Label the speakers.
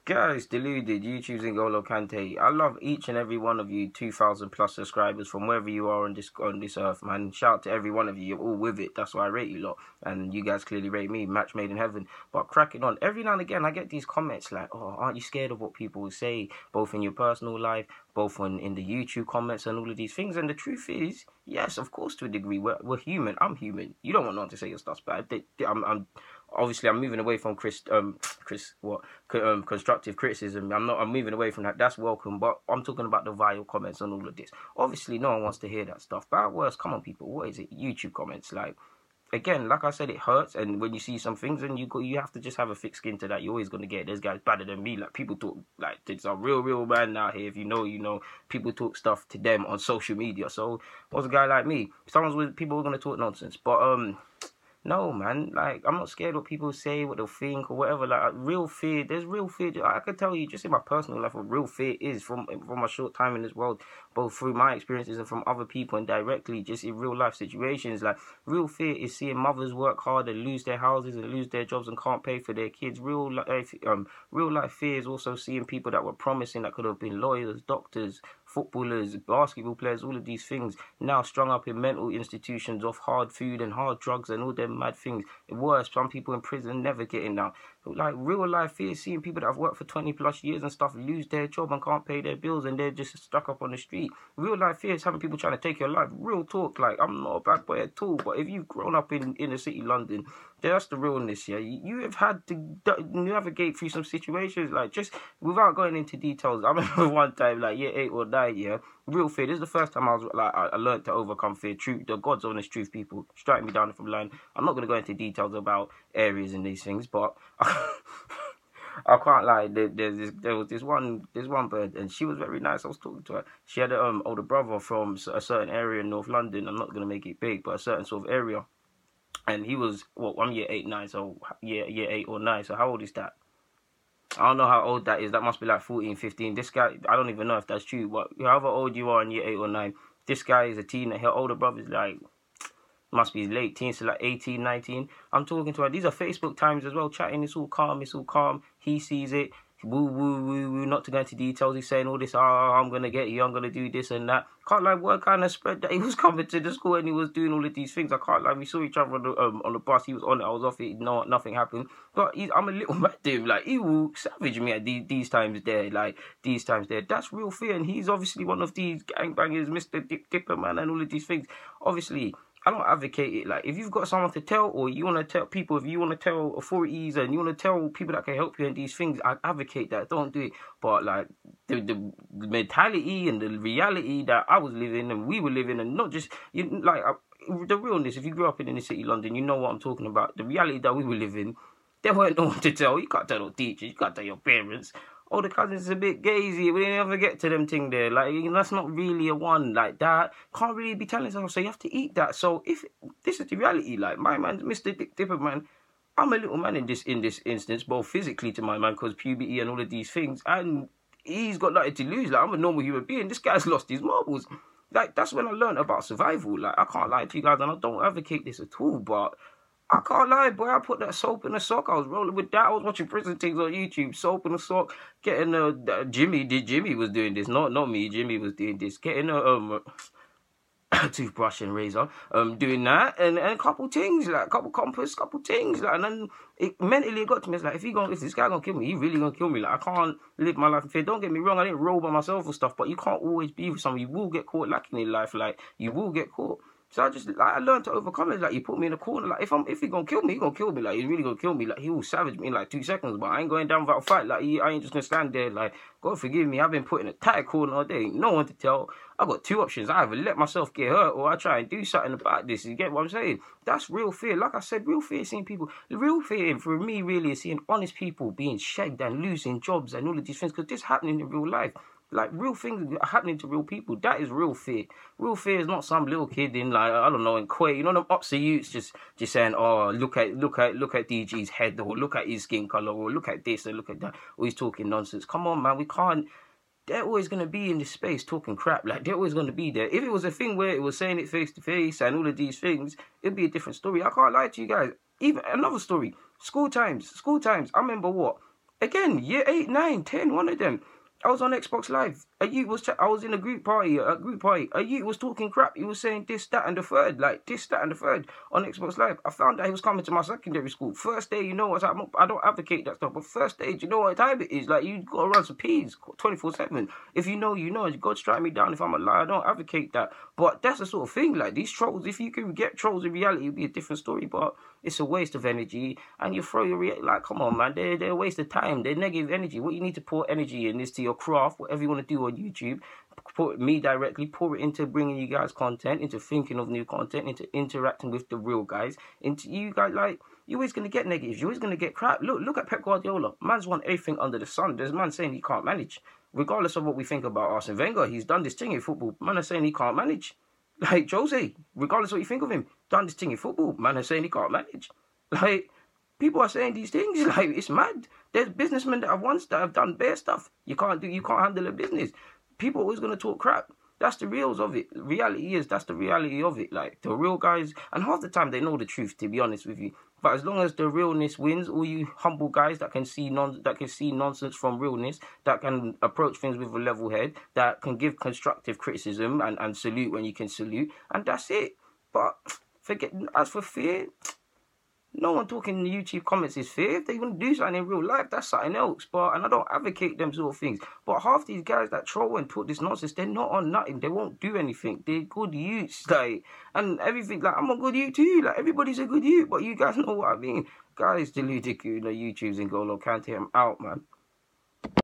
Speaker 1: Guys, deluded, YouTube's N'Golo Kante. I love each and every one of you, 2,000 plus subscribers from wherever you are on this earth, man. Shout out to every one of you. You're all with it. That's why I rate you lot. And you guys clearly rate me. Match made in heaven. But cracking on. Every now and again, I get these comments like, oh, aren't you scared of what people will say, both in your personal life, both in the YouTube comments and all of these things? And the truth is, yes, of course, to a degree. We're human. I'm human. You don't want no one to say your stuff's bad. Obviously, I'm moving away from constructive criticism. I'm moving away from that. That's welcome, but I'm talking about the vile comments and all of this. Obviously, no one wants to hear that stuff. But at worst, come on, people, what is it? YouTube comments, like, again, like I said, it hurts. And when you see some things, and you have to just have a thick skin to that. You're always gonna get it. There's guys better than me. Like, people talk, like, it's a real man out here. If you know, you know. People talk stuff to them on social media. So what's a guy like me? People are gonna talk nonsense, but no, man, like, I'm not scared what people say, what they'll think, or whatever. Like, real fear, there's real fear. I can tell you, just in my personal life, what real fear is from my short time in this world, both through my experiences and from other people, and directly, just in real life situations. Like, real fear is seeing mothers work hard and lose their houses and lose their jobs and can't pay for their kids. Real life fear is also seeing people that were promising, that could have been lawyers, doctors, footballers, basketball players, all of these things, now strung up in mental institutions off hard food and hard drugs and all them mad things. Worse, some people in prison never getting out. Like, real life fear, seeing people that have worked for 20 plus years and stuff lose their job and can't pay their bills and they're just stuck up on the street. Real life fear is having people trying to take your life. Real talk, like, I'm not a bad boy at all, but if you've grown up in inner city London, that's the realness, yeah. You have had to navigate through some situations, like, just without going into details. I remember one time, like, year 8 or 9, yeah, real fear. This is the first time I learned to overcome fear. Truth, the God's honest truth, people. Strike me down from line. I'm not going to go into details about areas and these things, but I can't lie. There was this one bird, and she was very nice. I was talking to her. She had an older brother from a certain area in North London. I'm not going to make it big, but a certain sort of area. And he was, I'm year 8, 9, so year 8 or 9. So how old is that? I don't know how old that is. That must be like 14, 15. This guy, I don't even know if that's true, but however old you are in year 8 or 9, this guy is a teen. Her older brother's like, must be late teens, so like 18, 19. I'm talking to her. These are Facebook times as well, chatting. It's all calm. He sees it. Woo, not to go into details. He's saying all this, I'm going to get you, I'm going to do this and that. Can't lie, what kind of spread that he was coming to the school and he was doing all of these things. I can't lie, we saw each other on the bus. He was on it, I was off it, no, nothing happened. But I'm a little mad to him, like, he will savage me at these times there, like, these times there. That's real fear, and he's obviously one of these gangbangers, Mr. Dipper, man, and all of these things. Obviously, I don't advocate it. Like, if you've got someone to tell, or you want to tell people, if you want to tell authorities and you want to tell people that can help you in these things, I advocate that. Don't do it. But, like, the mentality and the reality that I was living and we were living, and not just, the realness, if you grew up in the city, London, you know what I'm talking about. The reality that we were living, there weren't no one to tell. You can't tell no teachers. You can't tell your parents. Oh, the cousins is a bit gazy. We didn't ever get to them thing there. Like, that's not really a one like that. Can't really be telling someone, so you have to eat that. So if this is the reality, like, my man, Mr. Dipper, man, I'm a little man in this instance, both physically to my man, because puberty and all of these things, and he's got nothing to lose. Like, I'm a normal human being. This guy's lost his marbles. Like, that's when I learned about survival. Like, I can't lie to you guys, and I don't advocate this at all, but I can't lie, boy. I put that soap in a sock. I was rolling with that. I was watching prison things on YouTube. Soap in a sock. Getting Jimmy was doing this. Not me. Jimmy was doing this. Getting a toothbrush and razor. Doing that and a couple things, like a couple compass, couple things, like, and then it mentally got to me. It's like, if this guy gonna kill me, he really gonna kill me. Like, I can't live my life in fear. Don't get me wrong. I didn't roll by myself or stuff, but you can't always be with someone. You will get caught lacking in life. Like, you will get caught. So I learned to overcome it. Like, you put me in a corner. Like, if he gonna kill me, he gonna kill me. Like, he's really gonna kill me. Like, he will savage me in like 2 seconds. But I ain't going down without a fight. Like, I ain't just gonna stand there. Like, God forgive me. I've been put in a tight corner all day. No one to tell. I got 2 options. I either let myself get hurt or I try and do something about this. You get what I'm saying? That's real fear. Like I said, real fear is seeing people. The real fear for me really is seeing honest people being shagged and losing jobs and all of these things, because this is happening in real life. Like, real things are happening to real people. That is real fear. Real fear is not some little kid in, like, I don't know, in Kuwait. You know, them Opsa youths just saying, oh, look at DG's head, or look at his skin colour, or look at this and look at that. Or he's talking nonsense. Come on, man, we can't. They're always going to be in this space talking crap. Like, they're always going to be there. If it was a thing where it was saying it face to face and all of these things, it'd be a different story. I can't lie to you guys. Even another story. School times. I remember what? Again, year 8, 9, 10, one of them. I was on Xbox Live. I was in a group party. A youth was talking crap. He was saying this, that, and the third. Like this, that, and the third on Xbox Live. I found out he was coming to my secondary school. First day, you know what's up. I don't advocate that stuff, but first day, you know what time it is. Like you gotta run some P's 24/7. If you know, you know. You gotta strike me down if I'm a liar. I don't advocate that. But that's the sort of thing. Like these trolls. If you can get trolls in reality, it'd be a different story. But it's a waste of energy, and you throw your like, come on, man. They're a waste of time. They're negative energy. What you need to pour energy in is to your craft, whatever you want to do on YouTube. Pour me directly, pour it into bringing you guys content, into thinking of new content, into interacting with the real guys, into you guys. Like you're always gonna get negatives. You're always gonna get crap. Look at Pep Guardiola. Man's won everything under the sun. There's man saying he can't manage, regardless of what we think about Arsene Wenger. He's done this thing in football. Man is saying he can't manage. Like Jose, regardless of what you think of him, done this thing in football. Man is saying he can't manage. Like people are saying these things. Like it's mad. There's businessmen that have done bare stuff. You can't handle a business. People are always gonna talk crap. That's the reals of it. That's the reality of it. Like the real guys, and half the time they know the truth. To be honest with you, but as long as the realness wins, all you humble guys that can see nonsense from realness, that can approach things with a level head, that can give constructive criticism and salute when you can salute, and that's it. But as for fear. No one talking in the YouTube comments is fear. If they want to do something in real life, that's something else. And I don't advocate them sort of things. But half these guys that troll and talk this nonsense, they're not on nothing. They won't do anything. They're good youths, and everything. Like I'm a good youth too. Like everybody's a good youth, but you guys know what I mean. Guys, delete the YouTube's and N'Golo Kante. I'm out, man.